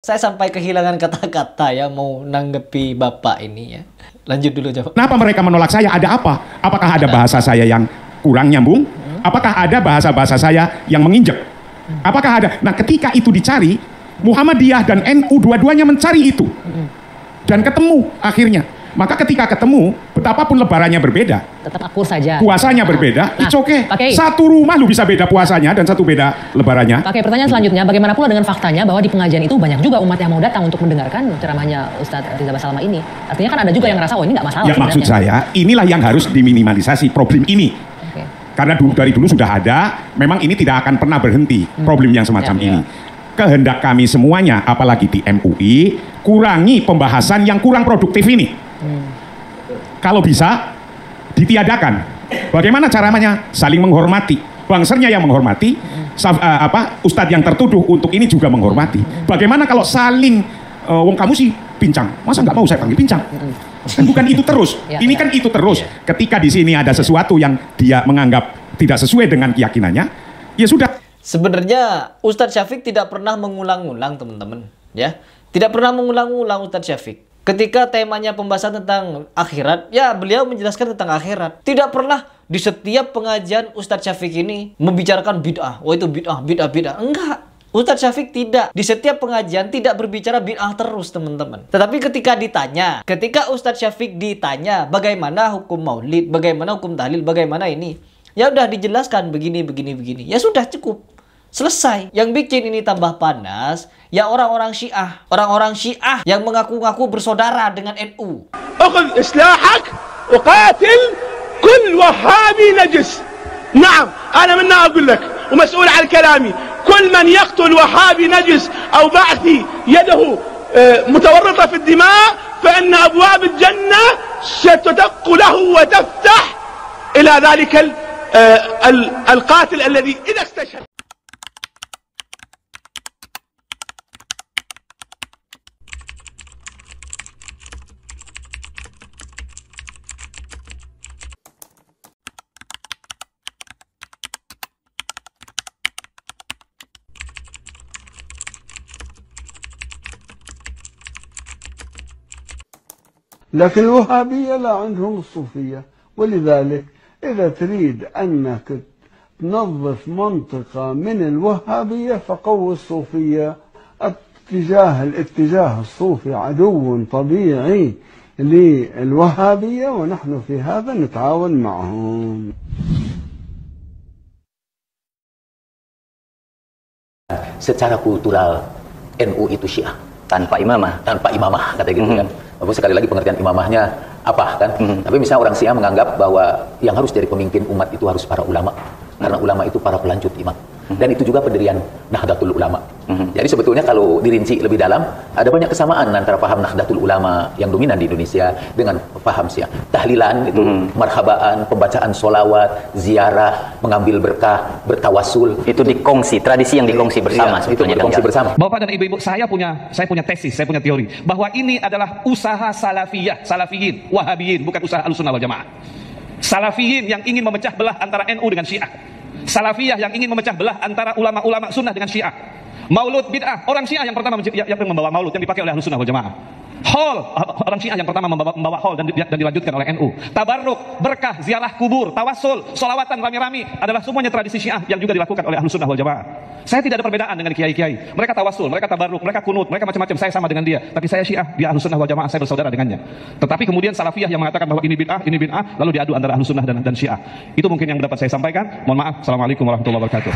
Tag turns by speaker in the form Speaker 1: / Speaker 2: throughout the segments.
Speaker 1: Saya sampai kehilangan kata-kata ya mau nanggepi Bapak ini ya. Lanjut dulu jawab.
Speaker 2: Kenapa mereka menolak saya? Ada apa? Apakah ada bahasa saya yang kurang nyambung? Apakah ada bahasa-bahasa saya yang menginjek? Apakah ada? Nah, ketika itu dicari, Muhammadiyah dan NU dua-duanya mencari itu. Dan ketemu akhirnya. Maka ketika ketemu, betapapun lebarannya berbeda,
Speaker 3: tetap akur saja.
Speaker 2: Puasanya berbeda, it's okay.
Speaker 3: Pakai,
Speaker 2: satu rumah lu bisa beda puasanya dan satu beda lebarannya.
Speaker 3: Pakai pertanyaan selanjutnya, bagaimana pula dengan faktanya bahwa di pengajian itu banyak juga umat yang mau datang untuk mendengarkan ceramahnya Ustadz Riza Basalama ini. Artinya kan ada juga yang ngerasa, oh ini nggak masalah.
Speaker 2: Ya maksud saya, inilah yang harus diminimalisasi problem ini.
Speaker 3: Okay.
Speaker 2: Karena dari dulu sudah ada, memang ini tidak akan pernah berhenti problem yang semacam ini. Kehendak kami semuanya, apalagi di MUI, kurangi pembahasan yang kurang produktif ini. Kalau bisa ditiadakan. Bagaimana caranya? Saling menghormati. Bangsernya yang menghormati, ustadz yang tertuduh untuk ini juga menghormati. Bagaimana kalau saling, wong kamu sih pincang, masa nggak mau saya panggil pincang? Kan bukan itu terus. Ini kan itu terus. Ketika di sini ada sesuatu yang dia menganggap tidak sesuai dengan keyakinannya, ya sudah.
Speaker 1: Sebenarnya Ustadz Syafiq tidak pernah mengulang-ulang, teman-teman, ya. Tidak pernah mengulang-ulang Ustadz Syafiq. Ketika temanya pembahasan tentang akhirat, ya beliau menjelaskan tentang akhirat. Tidak pernah di setiap pengajian Ustadz Syafiq ini membicarakan bid'ah. Oh itu bid'ah, bid'ah, bid'ah. Enggak. Ustadz Syafiq tidak. Di setiap pengajian tidak berbicara bid'ah terus, teman-teman. Tetapi ketika Ustadz Syafiq ditanya bagaimana hukum maulid, bagaimana hukum tahlil, bagaimana ini, ya udah dijelaskan begini, begini, begini. Ya sudah cukup. Selesai. Yang bikin ini tambah panas, ya orang-orang Syiah. Orang-orang Syiah yang mengaku-ngaku bersaudara dengan NU.
Speaker 4: أخذ إسلاحك وقاتل كل وهابي نجس. نعم أنا من أقول لك ومسؤول عن كلامي. كل من يقتل وهابي نجس أو بعثي يده متورطة في الدماء فإن أبواب الجنة ستدق له وتفتح إلى ذلك القاتل الذي إذا استشهد.
Speaker 5: لكن الوهابية لا عندهم الصوفية، ولذلك إذا تريد أنك تنظف منطقة من الوهابية فقوي الصوفية. الاتجاه الصوفي عدو طبيعي للوهابية ونحن في هذا نتعاون معهم.
Speaker 6: Secara kultural NU itu Syiah tanpa imamah kata gitu kan. Walaupun sekali lagi pengertian imamahnya apa kan. Tapi misalnya orang Syiah menganggap bahwa yang harus jadi pemimpin umat itu harus para ulama, karena ulama itu para pelanjut imam. Dan itu juga pendirian Nahdlatul Ulama. Jadi sebetulnya kalau dirinci lebih dalam, ada banyak kesamaan antara paham Nahdlatul Ulama yang dominan di Indonesia dengan paham Syiah. Tahlilan, itu marhabaan, pembacaan solawat, ziarah, mengambil berkah, bertawasul.
Speaker 7: Itu dikongsi, tradisi yang dikongsi bersama.
Speaker 6: Itu dikongsi bersama.
Speaker 8: Bapak dan ibu-ibu, saya punya tesis, saya punya teori bahwa ini adalah usaha salafiyah, salafiyin, wahabiyin, bukan usaha Ahlussunnah wal Jamaah. Salafiyin yang ingin memecah belah antara NU dengan Syiah. Salafiyah yang ingin memecah belah antara ulama-ulama sunnah dengan Syiah. Maulud bid'ah, orang Syiah yang pertama yang membawa maulud yang dipakai oleh Ahlussunnah wal Jamaah. Hall, orang Syiah yang pertama membawa hall dan dilanjutkan oleh NU. Tabarruk, berkah, ziarah kubur, tawasul, solawatan rami-rami adalah semuanya tradisi Syiah yang juga dilakukan oleh Ahlussunnah wal Jamaah. Saya tidak ada perbedaan dengan kiai-kiai. Mereka tawasul, mereka tabarruk, mereka kunut, mereka macam-macam. Saya sama dengan dia. Tapi saya Syiah, dia Ahlussunnah wal Jamaah, saya bersaudara dengannya. Tetapi kemudian Salafiyah yang mengatakan bahwa ini bid'ah, lalu diadu antara Ahlussunnah dan Syiah. Itu mungkin yang dapat saya sampaikan. Mohon maaf. Assalamualaikum warahmatullahi wabarakatuh.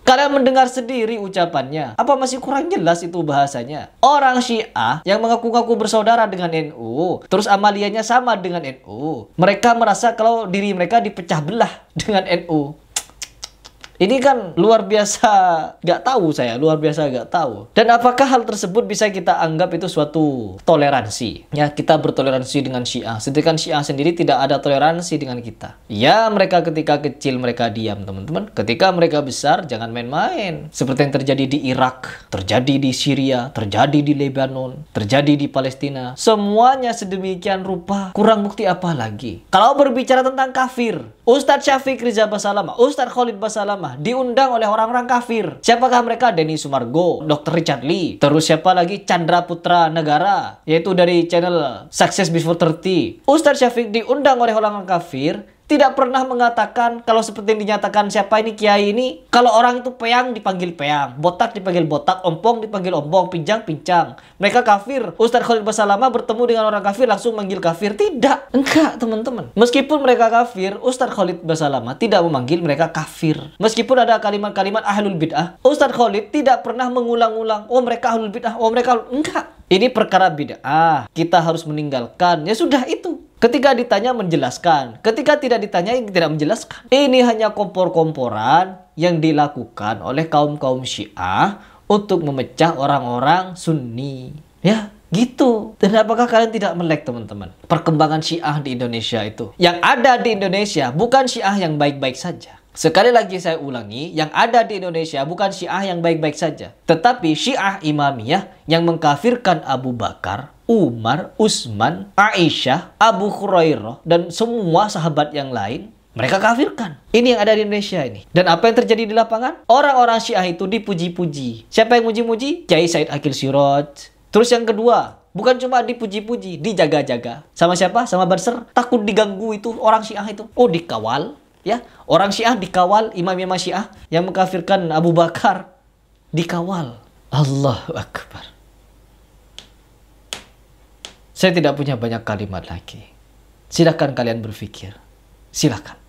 Speaker 1: Kalian mendengar sendiri ucapannya. Apa masih kurang jelas itu bahasanya? Orang Syiah yang mengaku-ngaku bersaudara dengan NU, terus amaliyahnya sama dengan NU. Mereka merasa kalau diri mereka dipecah belah dengan NU. Ini kan luar biasa gak tahu saya, luar biasa gak tahu. Dan apakah hal tersebut bisa kita anggap itu suatu toleransi? Ya, kita bertoleransi dengan Syiah. Sedangkan Syiah sendiri tidak ada toleransi dengan kita. Ya, mereka ketika kecil mereka diam, teman-teman. Ketika mereka besar, jangan main-main. Seperti yang terjadi di Irak, terjadi di Syria, terjadi di Lebanon, terjadi di Palestina. Semuanya sedemikian rupa. Kurang bukti apa lagi? Kalau berbicara tentang kafir, Ustadz Syafiq Riza Basalamah, Ustadz Khalid Basalamah diundang oleh orang-orang kafir. Siapakah mereka? Denny Sumargo, Dr. Richard Lee, terus siapa lagi? Chandra Putra Negara, yaitu dari channel Success Before 30. Ustadz Syafiq diundang oleh orang-orang kafir, tidak pernah mengatakan kalau seperti yang dinyatakan siapa ini kiai ini, kalau orang itu peyang dipanggil peyang, botak dipanggil botak, ompong dipanggil ompong, pincang pincang. Mereka kafir. Ustadz Khalid Basalamah bertemu dengan orang kafir langsung manggil kafir. Tidak. Enggak, teman-teman. Meskipun mereka kafir, Ustadz Khalid Basalamah tidak memanggil mereka kafir. Meskipun ada kalimat-kalimat ahlul bid'ah, Ustadz Khalid tidak pernah mengulang-ulang, oh mereka ahlul bid'ah, oh mereka enggak. Ini perkara bid'ah. Kita harus meninggalkan. Ya sudah itu. Ketika ditanya menjelaskan, ketika tidak ditanya tidak menjelaskan. Ini hanya kompor-komporan yang dilakukan oleh kaum-kaum Syiah untuk memecah orang-orang Sunni. Ya, gitu. Dan apakah kalian tidak melek, teman-teman? Perkembangan Syiah di Indonesia itu. Yang ada di Indonesia bukan Syiah yang baik-baik saja. Sekali lagi saya ulangi, yang ada di Indonesia bukan Syiah yang baik-baik saja, tetapi Syiah Imamiyah yang mengkafirkan Abu Bakar, Umar, Utsman, Aisyah, Abu Hurairah, dan semua sahabat yang lain, mereka kafirkan. Ini yang ada di Indonesia ini. Dan apa yang terjadi di lapangan? Orang-orang Syiah itu dipuji-puji. Siapa yang muji-muji? Kiai Said Akil Siraj. Terus yang kedua, bukan cuma dipuji-puji, dijaga-jaga. Sama siapa? Sama Banser. Takut diganggu itu orang Syiah itu. Oh, dikawal. Ya, orang Syiah dikawal, imam-imam Syiah yang mengkafirkan Abu Bakar dikawal. Allahu Akbar. Saya tidak punya banyak kalimat lagi. Silakan kalian berpikir. Silakan.